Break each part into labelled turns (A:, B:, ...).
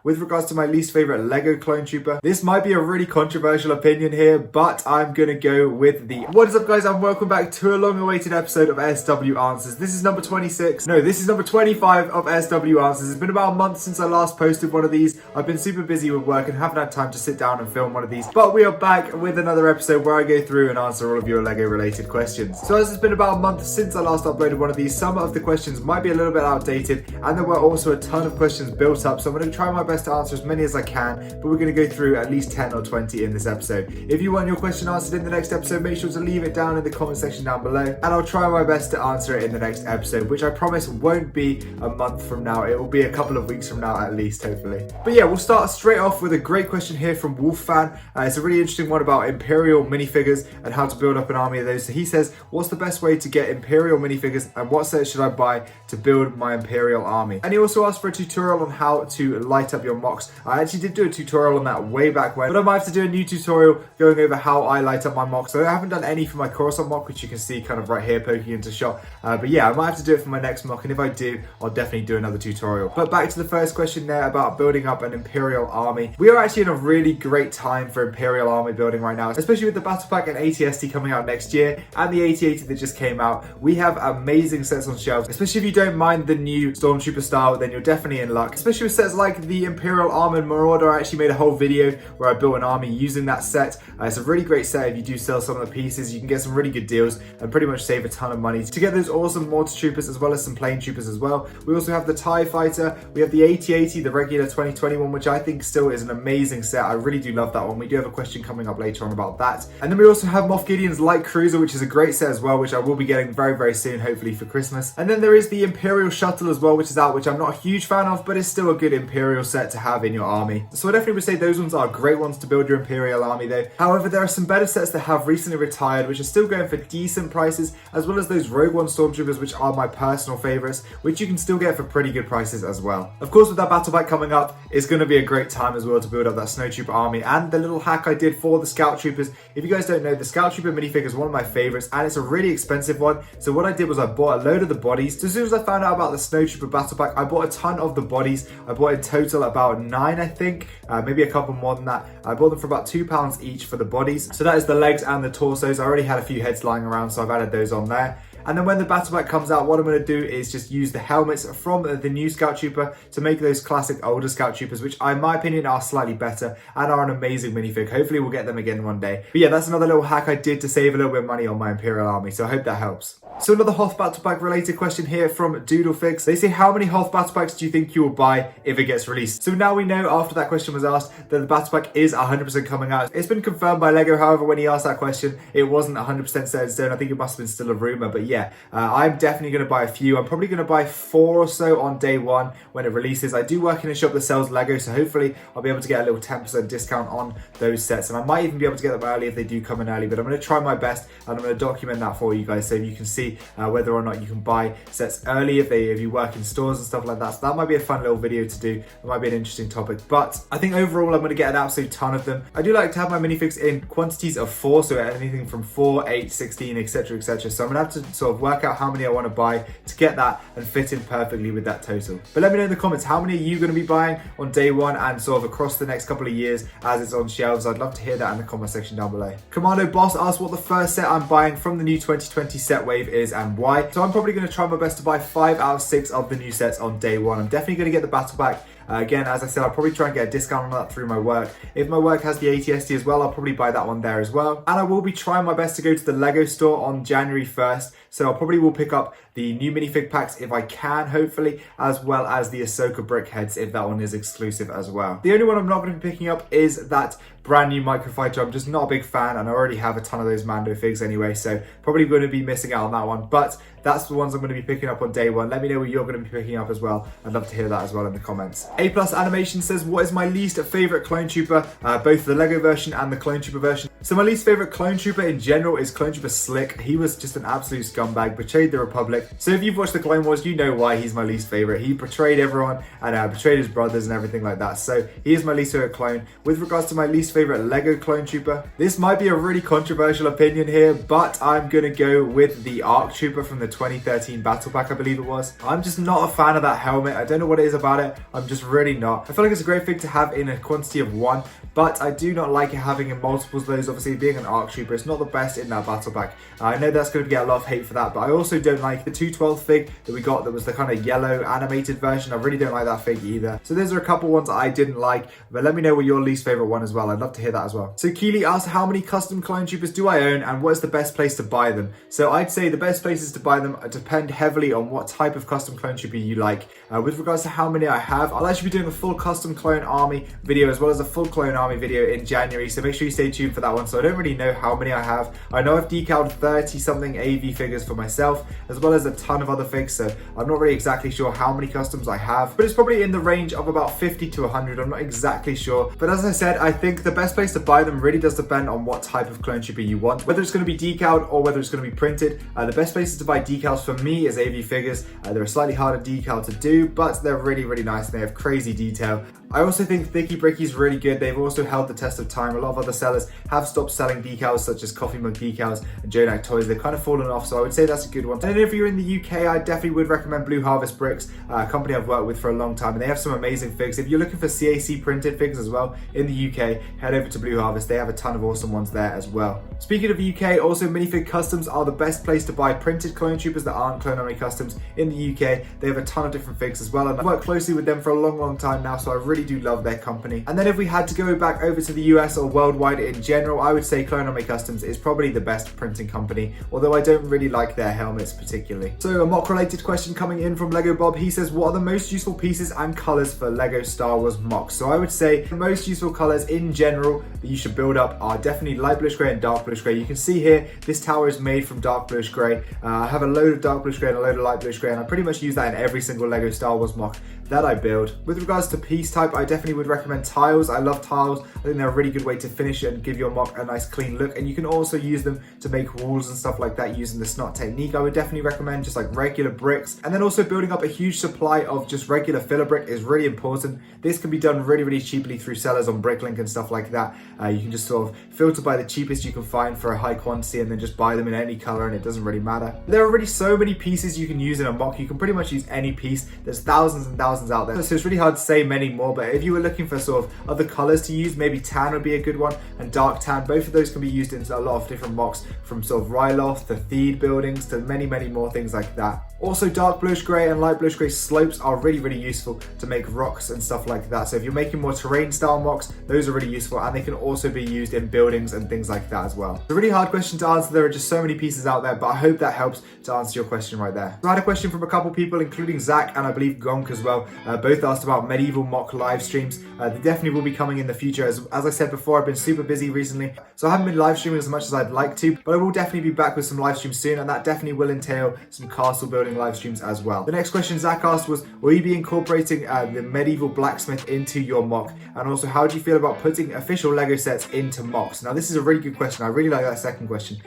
A: With regards to my least favorite Lego clone trooper, this might be a really controversial opinion here, but I'm gonna go with the... What is up, guys, and welcome back to a long-awaited episode of SW Answers. This is number 26. No, this is number 25 of SW Answers. It's been about a month since I last posted one of these. I've been super busy with work and haven't had time to sit down and film one of these, but we are back with another episode where I go through and answer all of your Lego-related questions. So as it's been about a month since I last uploaded one of these, some of the questions might be a little bit outdated, and there were also a ton of questions built up, so I'm gonna try my best to answer as many as I can, but we're going to go through at least 10 or 20 in this episode. If you want your question answered in the next episode, make sure to leave it down in the comment section down below, and I'll try my best to answer it in the next episode, which I promise won't be a month from now. It will be a couple of weeks from now at least, hopefully. But yeah, we'll start straight off with a great question here from Wolffan. It's a really interesting one about Imperial minifigures and how to build up an army of those. So he says, what's the best way to get Imperial minifigures, and what set should I buy to build my Imperial army? And he also asked for a tutorial on how to light up your mocks. I actually did do a tutorial on that way back when, but I might have to do a new tutorial going over how I light up my mocks. So I haven't done any for my Coruscant mock, which you can see kind of right here poking into shot. But yeah, I might have to do it for my next mock, and if I do, I'll definitely do another tutorial. But back to the first question there about building up an Imperial army. We are actually in a really great time for Imperial army building right now, especially with the Battle Pack and ATST coming out next year, and the AT-AT that just came out. We have amazing sets on shelves, especially if you don't mind the new Stormtrooper style, then you're definitely in luck. Especially with sets like the Imperial Armored Marauder. I actually made a whole video where I built an army using that set. It's a really great set. If you do sell some of the pieces, you can get some really good deals and pretty much save a ton of money to get those awesome mortar troopers as well as some plane troopers as well. We also have the TIE Fighter. We have the AT-AT, the regular 2021, which I think still is an amazing set. I really do love that one. We do have a question coming up later on about that. And then we also have Moff Gideon's Light Cruiser, which is a great set as well, which I will be getting very, very soon, hopefully for Christmas. And then there is the Imperial Shuttle as well, which is out, which I'm not a huge fan of, but it's still a good Imperial set to have in your army. So I definitely would say those ones are great ones to build your Imperial army though. However, there are some better sets that have recently retired, which are still going for decent prices, as well as those Rogue One Stormtroopers, which are my personal favourites, which you can still get for pretty good prices as well. Of course, with that Battle Pack coming up, it's going to be a great time as well to build up that Snowtrooper army, and the little hack I did for the Scout Troopers. If you guys don't know, the Scout Trooper minifig is one of my favourites, and it's a really expensive one. So what I did was I bought a load of the bodies. So as soon as I found out about the Snowtrooper Battle Pack, I bought a ton of the bodies. I bought in total about 9, I think, maybe a couple more than that. I bought them for about £2 each for the bodies. So that is the legs and the torsos. I already had a few heads lying around, so I've added those on there. And then when the Battle Pack comes out, what I'm going to do is just use the helmets from the new Scout Trooper to make those classic older Scout Troopers, which in my opinion are slightly better and are an amazing minifig. Hopefully we'll get them again one day. But yeah, that's another little hack I did to save a little bit of money on my Imperial army, so I hope that helps. So another Hoth Battle Pack related question here from Doodlefigs. They say, how many Hoth Battle Packs do you think you will buy if it gets released? So now we know, after that question was asked, that the Battle Pack is 100% coming out. It's been confirmed by Lego, however, when he asked that question, it wasn't 100% set in stone. I think it must have been still a rumour, but yeah, I'm definitely going to buy a few. I'm probably going to buy 4 or so on day one when it releases. I do work in a shop that sells Lego, so hopefully I'll be able to get a little 10% discount on those sets, and I might even be able to get them early if they do come in early, but I'm going to try my best, and I'm going to document that for you guys so you can see whether or not you can buy sets early if you work in stores and stuff like that. So that might be a fun little video to do. It might be an interesting topic, but I think overall I'm going to get an absolute ton of them. I do like to have my minifigs in quantities of 4, so anything from 4, 8, 16, etc, etc. So I'm going to have to sort of work out how many I want to buy to get that and fit in perfectly with that total. But let me know in the comments, how many are you going to be buying on day one and sort of across the next couple of years as it's on shelves? I'd love to hear that in the comment section down below. Commando Boss asked what the first set I'm buying from the new 2020 set wave is and why. So I'm probably going to try my best to buy 5 out of 6 of the new sets on day one. I'm definitely going to get the Battle Pack. Again, as I said, I'll probably try and get a discount on that through my work. If my work has the ATST as well, I'll probably buy that one there as well. And I will be trying my best to go to the Lego store on January 1st. So I probably will pick up the new minifig packs if I can, hopefully, as well as the Ahsoka brick heads if that one is exclusive as well. The only one I'm not going to be picking up is that brand new microfighter. I'm just not a big fan, and I already have a ton of those Mando figs anyway, so probably going to be missing out on that one. But that's the ones I'm going to be picking up on day one. Let me know what you're going to be picking up as well. I'd love to hear that as well in the comments. A+ Animation says, what is my least favorite clone trooper, both the Lego version and the clone trooper version? So my least favorite clone trooper in general is Clone Trooper Slick. He was just an absolute scumbag, betrayed the Republic. So if you've watched the Clone Wars, you know why he's my least favorite. He betrayed everyone and betrayed his brothers and everything like that. So he is my least favorite clone. With regards to my least favorite Lego clone trooper, this might be a really controversial opinion here, but I'm gonna go with the ARC Trooper from the 2013 Battle Pack, I believe it was. I'm just not a fan of that helmet. I don't know what it is about it. I'm just really not. I feel like it's a great thing to have in a quantity of one, but I do not like it having in multiples of those. Obviously, being an ARC Trooper, it's not the best in that battle pack. I know that's going to get a lot of hate for that, but I also don't like the 212 fig that we got that was the kind of yellow animated version. I really don't like that fig either. So those are a couple ones that I didn't like, but let me know what your least favorite one as well. I'd love to hear that as well. So Keely asked, how many custom clone troopers do I own and what is the best place to buy them? So I'd say the best places to buy them depend heavily on what type of custom clone trooper you like. With regards to how many I have, I'll actually be doing a full custom clone army video as well as a full clone army video in January, so make sure you stay tuned for that one. So I don't really know how many I have. I know I've decaled 30 something AV figures for myself as well as a ton of other figs, so I'm not really exactly sure how many customs I have, but it's probably in the range of about 50 to 100. I'm not exactly sure, but as I said, I think the best place to buy them really does depend on what type of clone trooper you want, whether it's going to be decaled or whether it's going to be printed. The best places to buy decals for me is AV figures. They're a slightly harder decal to do, but they're really nice and they have crazy detail. I also think Thicky Bricky is really good. They've also held the test of time. A lot of other sellers have stopped selling decals such as Coffee Mug decals and Jonak toys. They've kind of fallen off, so I would say that's a good one. And if you're in the UK, I definitely would recommend Blue Harvest Bricks, a company I've worked with for a long time, and they have some amazing figs. If you're looking for CAC printed figs as well in the UK, head over to Blue Harvest. They have a ton of awesome ones there as well. Speaking of UK, also Minifig Customs are the best place to buy printed clone troopers that aren't Clone Army Customs in the UK. They have a ton of different figs as well, and I've worked closely with them for a long time now, so I really do love their company. And then if we had to go back over to the US or worldwide in general, I would say Clone Army Customs is probably the best printing company, although I don't really like their helmets particularly. So a mock related question coming in from Lego Bob. He says, what are the most useful pieces and colors for Lego Star Wars mocks? So I would say the most useful colors in general that you should build up are definitely light bluish gray and dark bluish gray. You can see here, this tower is made from dark bluish gray. I have a load of dark bluish gray and a load of light bluish gray, and I pretty much use that in every single Lego Star Wars mock that I build. With regards to piece type, I definitely would recommend tiles. I love tiles. I think they're a really good way to finish it and give your mock a nice clean look, and you can also use them to make walls and stuff like that using the snot technique. I would definitely recommend just like regular bricks, and then also building up a huge supply of just regular filler brick is really important. This can be done really cheaply through sellers on Bricklink and stuff like that. You can just sort of filter by the cheapest you can find for a high quantity and then just buy them in any color, and it doesn't really matter. There are already so many pieces you can use in a mock. You can pretty much use any piece. There's thousands and thousands out there, so it's really hard to say many more, but if you were looking for sort of other colors to use, maybe tan would be a good one, and dark tan. Both of those can be used into a lot of different mocks, from sort of Ryloth to Theed buildings to many more things like that. Also, dark bluish gray and light bluish gray slopes are really useful to make rocks and stuff like that. So if you're making more terrain style mocks, those are really useful, and they can also be used in buildings and things like that as well. It's a really hard question to answer. There are just so many pieces out there, but I hope that helps to answer your question right there. So I had a question from a couple people, including Zach and I believe Gonk as well. Both asked about medieval mock live streams. They definitely will be coming in the future. As I said before, I've been super busy recently, so I haven't been live streaming as much as I'd like to, but I will definitely be back with some live streams soon, and that definitely will entail some castle building live streams as well. The next question Zach asked was, will you be incorporating the medieval blacksmith into your mock? And also, how do you feel about putting official Lego sets into mocks? Now, this is a really good question. I really like that second question.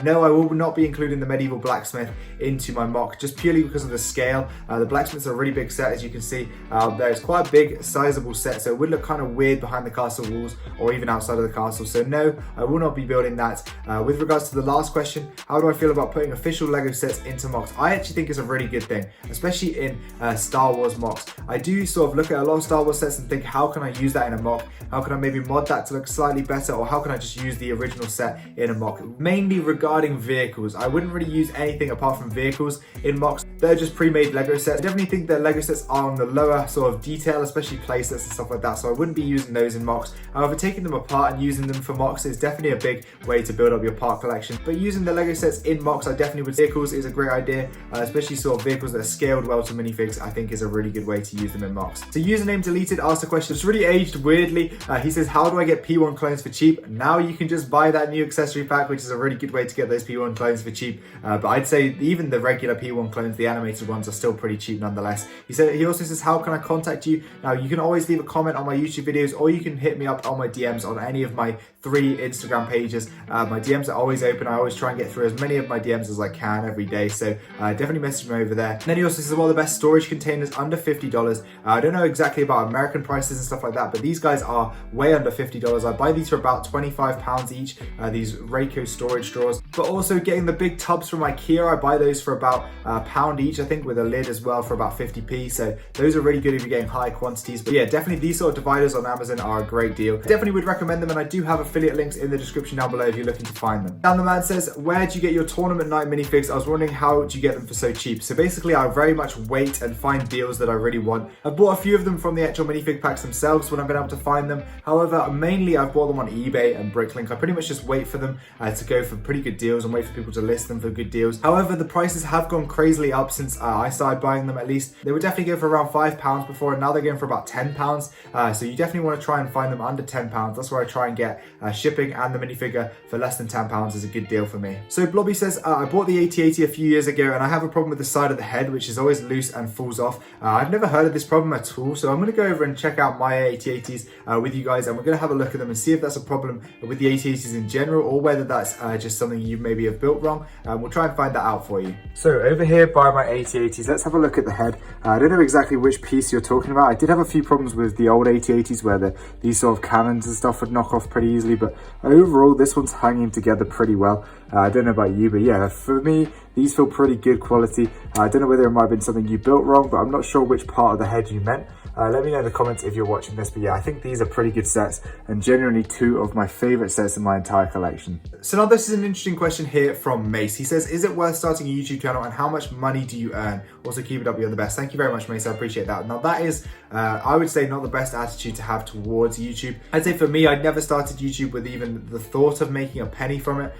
A: No, I will not be including the medieval blacksmith into my mock, just purely because of the scale. The blacksmith's a really big set, as you can see. There is quite a big, sizable set, so it would look kind of weird behind the castle walls or even outside of the castle. So no, I will not be building that. With regards to the last question, how do I feel about putting official Lego sets into mocks? I actually think it's a really good thing, especially in Star Wars mocks. I do sort of look at a lot of Star Wars sets and think, how can I use that in a mock? How can I maybe mod that to look slightly better, or how can I just use the original set in a mock? Mainly regarding vehicles. I wouldn't really use anything apart from vehicles in mocks. They're just pre-made Lego sets. I definitely think that Lego sets are on the lower sort of detail, especially play sets and stuff like that, so I wouldn't be using those in mocks. However, taking them apart and using them for mocks is definitely a big way to build up your part collection. But using the Lego sets in mocks, I definitely would. Vehicles is a great idea, especially sort of vehicles that are scaled well to minifigs. I think is a really good way to use them in mocks. So username deleted asked a question. It's really aged weirdly. He says, how do I get P1 clones for cheap? Now you can just buy that new accessory pack, which is a really good way to get those P1 clones for cheap. But I'd say even the regular P1 clones, the animated ones, are still pretty cheap nonetheless. He also says, how can I contact you? Now you can always leave a comment on my YouTube videos, or you can hit me up on my DMs on any of my 3 Instagram pages. My DMs are always open. I always try and get through as many of my DMs as I can every day, so definitely message me over there. And then he also says, well, the best storage containers under $50. I don't know exactly about American prices and stuff like that, but these guys are way under $50. I buy these for about £25 each, these Reiko storage drawers. But also getting the big tubs from IKEA, I buy those for about £1 each, I think, with a lid as well for about 50p. So those are really good if you're getting high quantities. But yeah, definitely these sort of dividers on Amazon are a great deal. Definitely would recommend them, and I do have affiliate links in the description down below if you're looking to find them. Down the man says, where do you get your tournament night minifigs? I was wondering, how do you get them for so cheap? So basically, I very much wait and find deals that I really want. I've bought a few of them from the actual minifig packs themselves when I've been able to find them. However, mainly I've bought them on eBay and Bricklink. I pretty much just wait for them to go for pretty good deals and wait for people to list them for good deals. However, the prices have gone crazily up since I started buying them. At least they would definitely go for around £5 before, and now they're going for about £10. So you definitely want to try and find them under £10. That's where I try and get shipping, and the minifigure for less than £10 is a good deal for me. So Blobby says, I bought the AT-80 a few years ago, and I have a problem with the side of the head, which is always loose and falls off. I've never heard of this problem at all, so I'm going to go over and check out my AT-80s with you guys, and we're going to have a look at them and see if that's a problem with the AT-80s in general, or whether that's just something you maybe have built wrong. We'll try and find that out for you. So over here by my AT-80s, let's have a look at the head. I don't know exactly which piece you're talking about. I did have a few problems with the old AT-80s where these sort of cannons and stuff would knock off pretty easily, but overall this one's hanging together pretty well. I don't know about you, but yeah, for me, these feel pretty good quality. I don't know whether it might have been something you built wrong, but I'm not sure which part of the head you meant. Let me know in the comments if you're watching this, but yeah, I think these are pretty good sets, and genuinely 2 of my favorite sets in my entire collection. So now this is an interesting question here from Mace. He says, is it worth starting a YouTube channel, and how much money do you earn? Also, keep it up, you're the best. Thank you very much, Mace, I appreciate that. Now that is, I would say, not the best attitude to have towards YouTube. I'd say for me, I'd never started YouTube with even the thought of making a penny from it.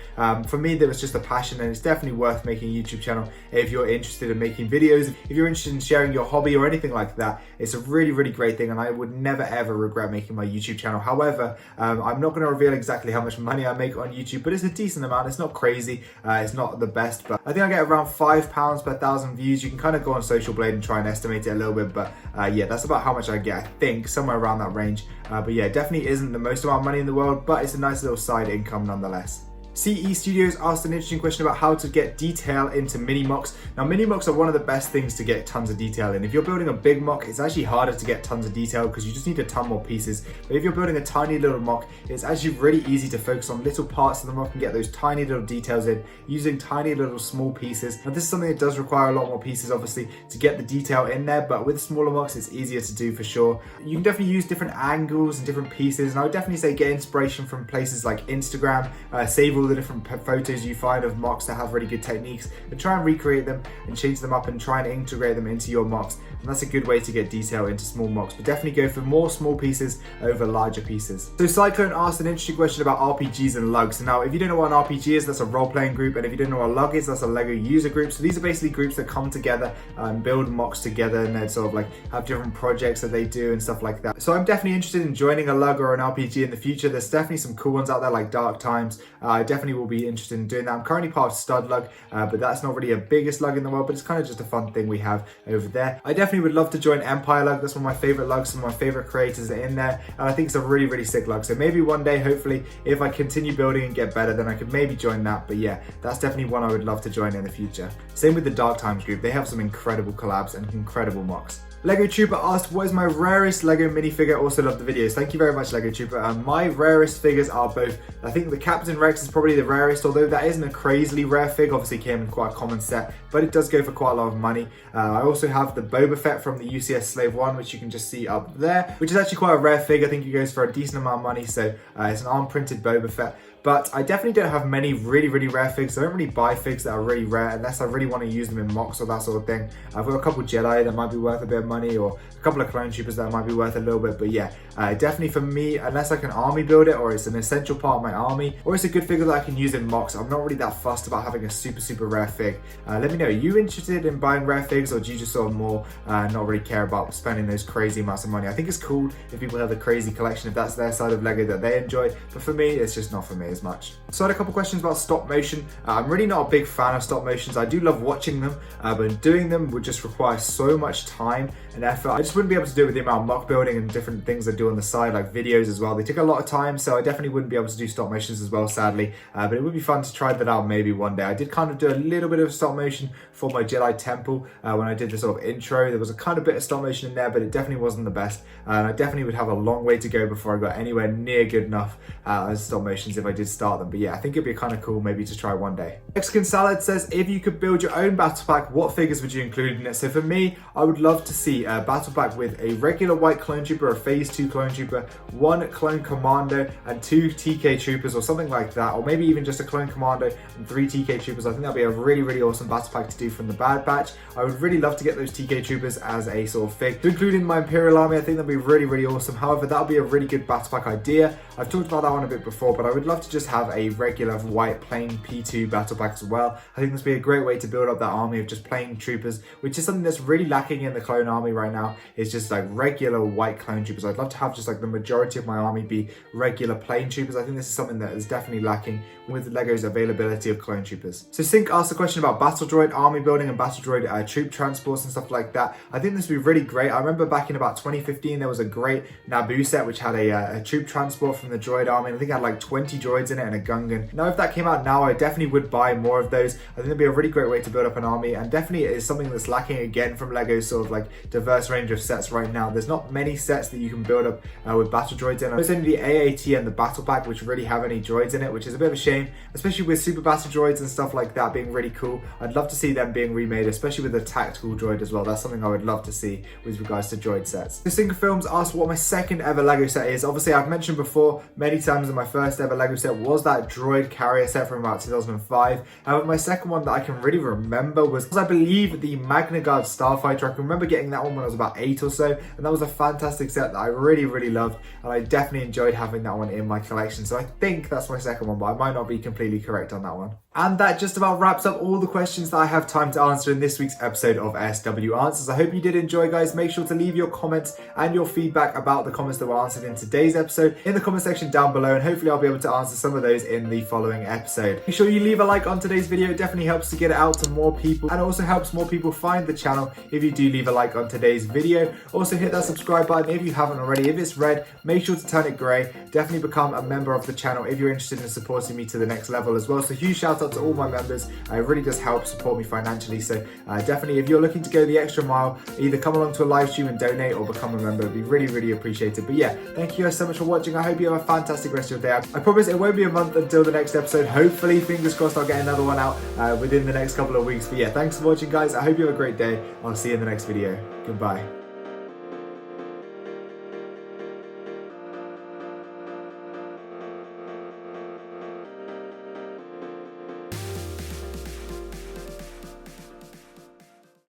A: For me, there was just a passion, and it's definitely worth making a YouTube channel if you're interested in making videos. If you're interested in sharing your hobby or anything like that, it's a really great thing, and I would never ever regret making my YouTube channel. However, I'm not going to reveal exactly how much money I make on YouTube, but it's a decent amount. It's not crazy, it's not the best, but I think I get around £5 per 1,000 views. You can kind of go on Social Blade and try and estimate it a little bit, but yeah, that's about how much I get, I think, somewhere around that range. But yeah, definitely isn't the most amount of money in the world, but it's a nice little side income nonetheless. CE Studios asked an interesting question about how to get detail into mini mocks. Now, mini mocks are one of the best things to get tons of detail in. If you're building a big mock, it's actually harder to get tons of detail because you just need a ton more pieces. But if you're building a tiny little mock, it's actually really easy to focus on little parts of the mock and get those tiny little details in using tiny little small pieces. Now, this is something that does require a lot more pieces, obviously, to get the detail in there, but with smaller mocks, it's easier to do for sure. You can definitely use different angles and different pieces, and I would definitely say get inspiration from places like Instagram, save all the different photos you find of mocks that have really good techniques, and try and recreate them and change them up and try and integrate them into your mocks. And that's a good way to get detail into small mocks, but definitely go for more small pieces over larger pieces. So Cyclone asked an interesting question about RPGs and Lugs. Now, if you don't know what an RPG is, that's a role-playing group, and if you don't know what a Lug is, that's a Lego user group. So these are basically groups that come together and build mocks together, and they sort of like have different projects that they do and stuff like that. So I'm definitely interested in joining a Lug or an RPG in the future. There's definitely some cool ones out there like Dark Times. I definitely will be interested in doing that. I'm currently part of Stud Lug, but that's not really a biggest lug in the world, but it's kind of just a fun thing we have over there. I definitely would love to join Empire Lug. That's one of my favorite lugs, some of my favorite creators are in there, and I think it's a really sick lug. So maybe one day, hopefully, if I continue building and get better, then I could maybe join that. But yeah, that's definitely one I would love to join in the future. Same with the Dark Times group. They have some incredible collabs and incredible mocks. Lego Trooper asked, what is my rarest Lego minifigure? Also love the videos. Thank you very much, Lego Trooper. My rarest figures are both, I think the Captain Rex is probably the rarest, although that isn't a crazily rare fig. Obviously came in quite a common set, but it does go for quite a lot of money. I also have the Boba Fett from the UCS Slave 1, which you can just see up there, which is actually quite a rare fig. I think it goes for a decent amount of money, so it's an arm printed Boba Fett. But I definitely don't have many really rare figs. I don't really buy figs that are really rare unless I really want to use them in mocks or that sort of thing. I've got a couple Jedi that might be worth a bit of money, or a couple of clone troopers that might be worth a little bit. But yeah, Definitely for me, unless I can army build it or it's an essential part of my army, or it's a good figure that I can use in mocks, I'm not really that fussed about having a super rare fig. Let me know, are you interested in buying rare figs, or do you just sort of more not really care about spending those crazy amounts of money? I think it's cool if people have a crazy collection, if that's their side of Lego that they enjoy, but for me, it's just not for me as much. So I had a couple questions about stop motion. I'm really not a big fan of stop motions. I do love watching them, but doing them would just require so much time and effort. I just wouldn't be able to do it with the amount of mock building and different things I do on the side, like videos as well. They take a lot of time, so I definitely wouldn't be able to do stop motions as well, sadly, but it would be fun to try that out maybe one day. I did kind of do a little bit of stop motion for my Jedi temple when I did the sort of intro. There was a kind of bit of stop motion in there, but it definitely wasn't the best, and I definitely would have a long way to go before I got anywhere near good enough as stop motions if I did start them. But yeah, I think it'd be kind of cool maybe to try one day. Mexican Salad says, if you could build your own battle pack, what figures would you include in it? So for me, I would love to see a battle pack with a regular white clone trooper, a phase 2 clone trooper, 1 clone commando, and 2 TK troopers or something like that, or maybe even just a clone commando and 3 TK troopers. I think that'd be a really awesome battle pack to do from the Bad Batch. I would really love to get those TK troopers as a sort of fig to include in my Imperial army. I think that'd be really awesome. However, that'll be a really good battle pack idea. I've talked about that one a bit before, but I would love to just have a regular white plain P2 battle pack as well. I think this would be a great way to build up that army of just plain troopers, which is something that's really lacking in the clone army right now. It's just like regular white clone troopers. I'd love to have just like the majority of my army be regular plain troopers. I think this is something that is definitely lacking with Lego's availability of clone troopers. So Sync asked a question about battle droid army building and battle droid troop transports and stuff like that. I think this would be really great. I remember back in about 2015 there was a great Naboo set which had a troop transport from the droid army. I think it had like 20 droids in it and a Gungan. Now if that came out now, I definitely would buy more of those. I think it'd be a really great way to build up an army, and definitely it is something that's lacking again from Lego's sort of like diverse range of sets right now. There's not many sets that you can build up with battle droids in. There's only the AAT and the battle pack which really have any droids in it, which is a bit of a shame, especially with super battle droids and stuff like that being really cool. I'd love to see them being remade, especially with a tactical droid as well. That's something I would love to see with regards to droid sets. The Single Films asked what my second ever Lego set is. Obviously I've mentioned before many times that my first ever Lego set was that droid carrier set from about 2005. However, my second one that I can really remember was, I believe, the Magna Guard Starfighter. I can remember getting that one when I was about 8 or so, and that was a fantastic set that I really loved, and I definitely enjoyed having that one in my collection. So I think that's my second one, but I might not be completely correct on that one. And that just about wraps up all the questions that I have time to answer in this week's episode of SW Answers. I hope you did enjoy, guys. Make sure to leave your comments and your feedback about the comments that were answered in today's episode in the comment section down below, and hopefully I'll be able to answer some of those in the following episode. Make sure you leave a like on today's video. It definitely helps to get it out to more people, and also helps more people find the channel if you do leave a like on today's video. Also hit that subscribe button if you haven't already. If it's red, make sure to turn it grey. Definitely become a member of the channel if you're interested in supporting me to the next level as well. So huge shout out to all my members. It really does help support me financially. So definitely, if you're looking to go the extra mile, either come along to a live stream and donate or become a member. It'd be really appreciated. But yeah, thank you guys so much for watching. I hope you have a fantastic rest of your day. I promise it won't be a month until the next episode. Hopefully, fingers crossed, I'll get another one out within the next couple of weeks. But yeah, thanks for watching, guys. I hope you have a great day. I'll see you in the next video. Goodbye.